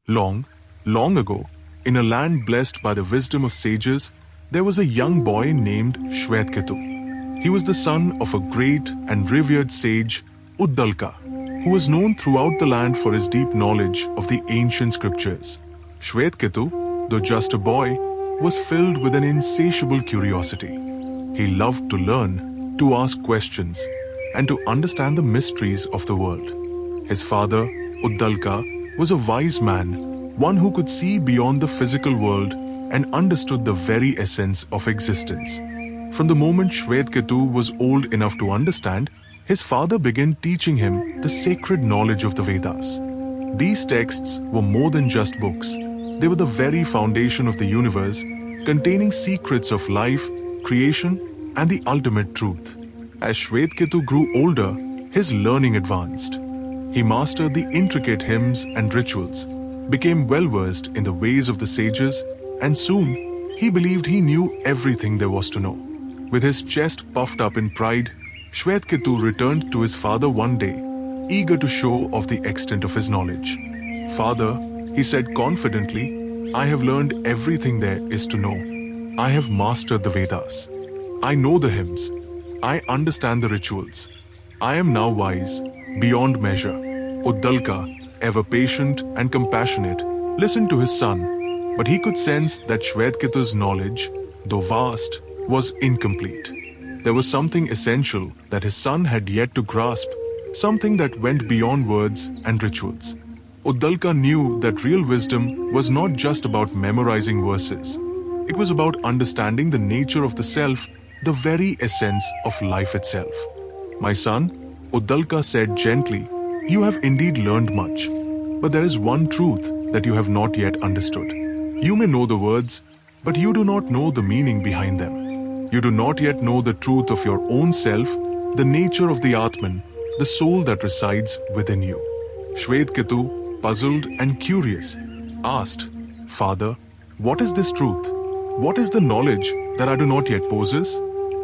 Long, long ago, in a land blessed by the wisdom of sages, there was a young boy named Svetaketu. He was the son of a great and revered sage, Uddalaka, who was known throughout the land for his deep knowledge of the ancient scriptures. Svetaketu, though just a boy, was filled with an insatiable curiosity. He loved to learn, to ask questions, and to understand the mysteries of the world. His father, Uddalaka, was a wise man, one who could see beyond the physical world and understood the very essence of existence. From the moment Svetaketu was old enough to understand, his father began teaching him the sacred knowledge of the Vedas. These texts were more than just books. They were the very foundation of the universe, containing secrets of life, creation, and the ultimate truth. As Svetaketu grew older, his learning advanced. He mastered the intricate hymns and rituals, became well-versed in the ways of the sages, and soon he believed he knew everything there was to know. With his chest puffed up in pride, Svetaketu returned to his father one day, eager to show off the extent of his knowledge. "Father," he said confidently, "I have learned everything there is to know. I have mastered the Vedas. I know the hymns. I understand the rituals. I am now wise, beyond measure." Uddalaka, ever patient and compassionate, listened to his son, but he could sense that Svetaketu's knowledge, though vast, was incomplete. There was something essential that his son had yet to grasp, something that went beyond words and rituals. Uddalaka knew that real wisdom was not just about memorizing verses. It was about understanding the nature of the self, the very essence of life itself. "My son," Uddalaka said gently, "you have indeed learned much, but there is one truth that you have not yet understood. You may know the words, but you do not know the meaning behind them. You do not yet know the truth of your own self, the nature of the Atman, the soul that resides within you." Svetaketu, puzzled and curious, asked, "Father, what is this truth? What is the knowledge that I do not yet possess?"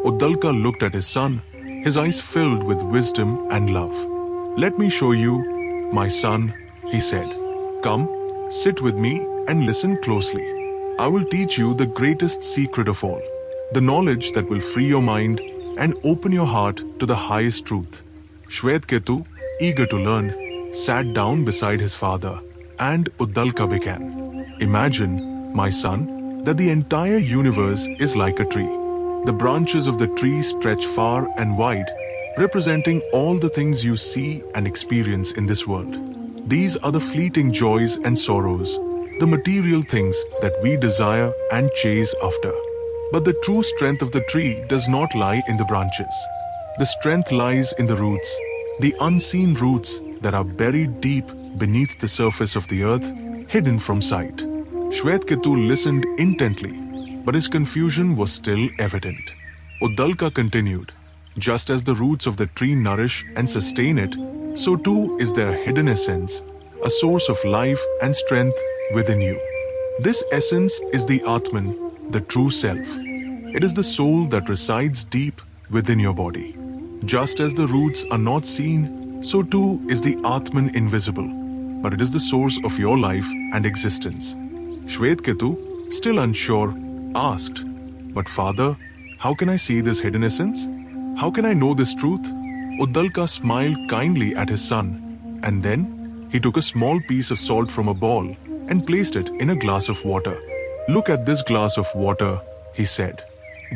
Uddalaka looked at his son, his eyes filled with wisdom and love. "Let me show you, my son," he said. "Come, sit with me and listen closely. I will teach you the greatest secret of all, the knowledge that will free your mind and open your heart to the highest truth." Svetaketu, eager to learn, sat down beside his father, and Uddalaka began. "Imagine, my son, that the entire universe is like a tree. The branches of the tree stretch far and wide, representing all the things you see and experience in this world. These are the fleeting joys and sorrows, the material things that we desire and chase after. But the true strength of the tree does not lie in the branches. The strength lies in the roots, the unseen roots that are buried deep beneath the surface of the earth, hidden from sight." Svetaketu listened intently, but his confusion was still evident. Uddalaka continued, "Just as the roots of the tree nourish and sustain it, so too is there a hidden essence, a source of life and strength within you. This essence is the Atman, the true self. It is the soul that resides deep within your body. Just as the roots are not seen, so too is the Atman invisible, but it is the source of your life and existence." Svetaketu, still unsure, asked, "But father, how can I see this hidden essence? How can I know this truth?" Uddalaka smiled kindly at his son, and then he took a small piece of salt from a ball and placed it in a glass of water. "Look at this glass of water," he said.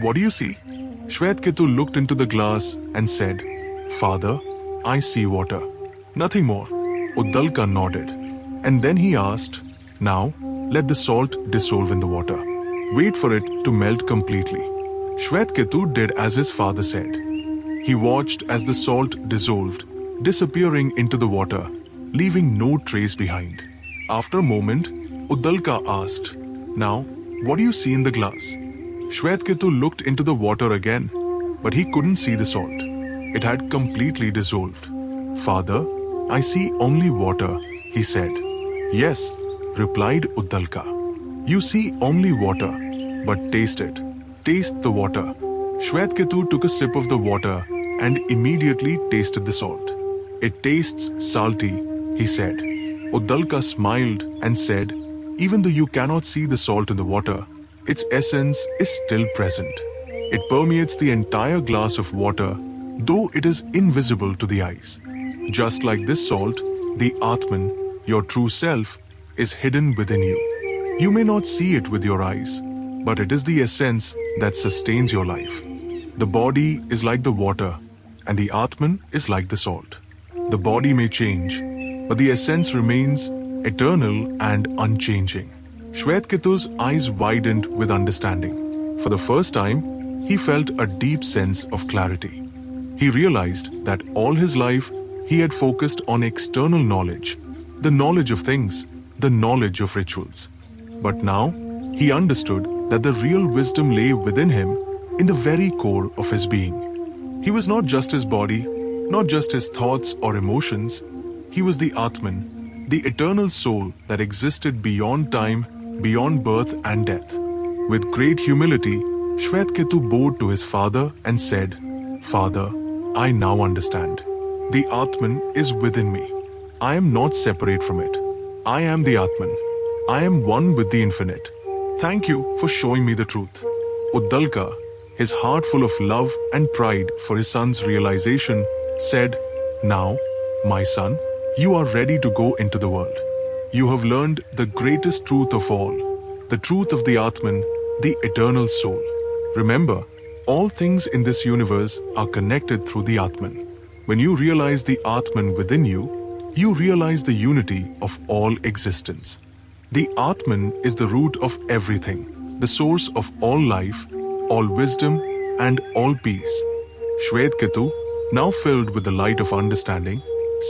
"What do you see?" Svetaketu looked into the glass and said, "Father, I see water. Nothing more." Uddalaka nodded, and then he asked, "Now, let the salt dissolve in the water. Wait for it to melt completely." Svetaketu did as his father said. He watched as the salt dissolved, disappearing into the water, leaving no trace behind. After a moment, Uddalaka asked, "Now, what do you see in the glass?" Svetaketu looked into the water again, but he couldn't see the salt. It had completely dissolved. "Father, I see only water," he said. "Yes," replied Uddalaka. "You see only water, but taste it. Taste the water." Svetaketu took a sip of the water and immediately tasted the salt. "It tastes salty," he said. Uddalaka smiled and said, "Even though you cannot see the salt in the water, its essence is still present. It permeates the entire glass of water, though it is invisible to the eyes. Just like this salt, the Atman, your true self, is hidden within you. You may not see it with your eyes, but it is the essence that sustains your life. The body is like the water, and the Atman is like the salt. The body may change, but the essence remains eternal and unchanging." Shwetketu's eyes widened with understanding. For the first time, he felt a deep sense of clarity. He realized that all his life he had focused on external knowledge, the knowledge of things, the knowledge of rituals. But now, he understood that the real wisdom lay within him, in the very core of his being. He was not just his body, not just his thoughts or emotions. He was the Atman, the eternal soul that existed beyond time, beyond birth and death. With great humility, Shwetketu bowed to his father and said, "Father, I now understand. The Atman is within me. I am not separate from it. I am the Atman. I am one with the infinite. Thank you for showing me the truth." Uddalaka, his heart full of love and pride for his son's realization, said, "Now, my son, you are ready to go into the world. You have learned the greatest truth of all, the truth of the Atman, the eternal soul. Remember, all things in this universe are connected through the Atman. When you realize the Atman within you, you realize the unity of all existence. The Atman is the root of everything, the source of all life, all wisdom, and all peace." Shwetketu, now filled with the light of understanding,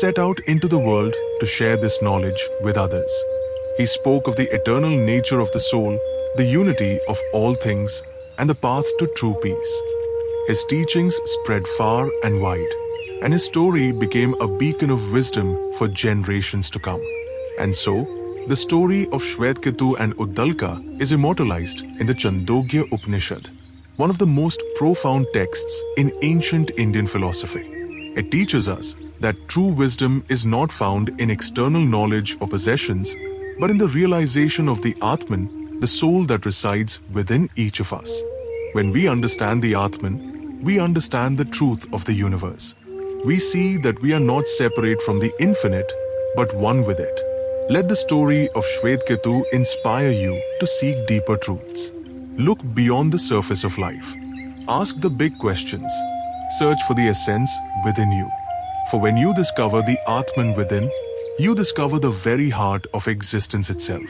set out into the world to share this knowledge with others. He spoke of the eternal nature of the soul, the unity of all things, and the path to true peace. His teachings spread far and wide, and his story became a beacon of wisdom for generations to come. And so, the story of Shwetketu and Uddalaka is immortalized in the Chandogya Upanishad, one of the most profound texts in ancient Indian philosophy. It teaches us that true wisdom is not found in external knowledge or possessions, but in the realization of the Atman, the soul that resides within each of us. When we understand the Atman, we understand the truth of the universe. We see that we are not separate from the infinite, but one with it. Let the story of Shwetketu inspire you to seek deeper truths. Look beyond the surface of life. Ask the big questions. Search for the essence within you. For when you discover the Atman within, you discover the very heart of existence itself.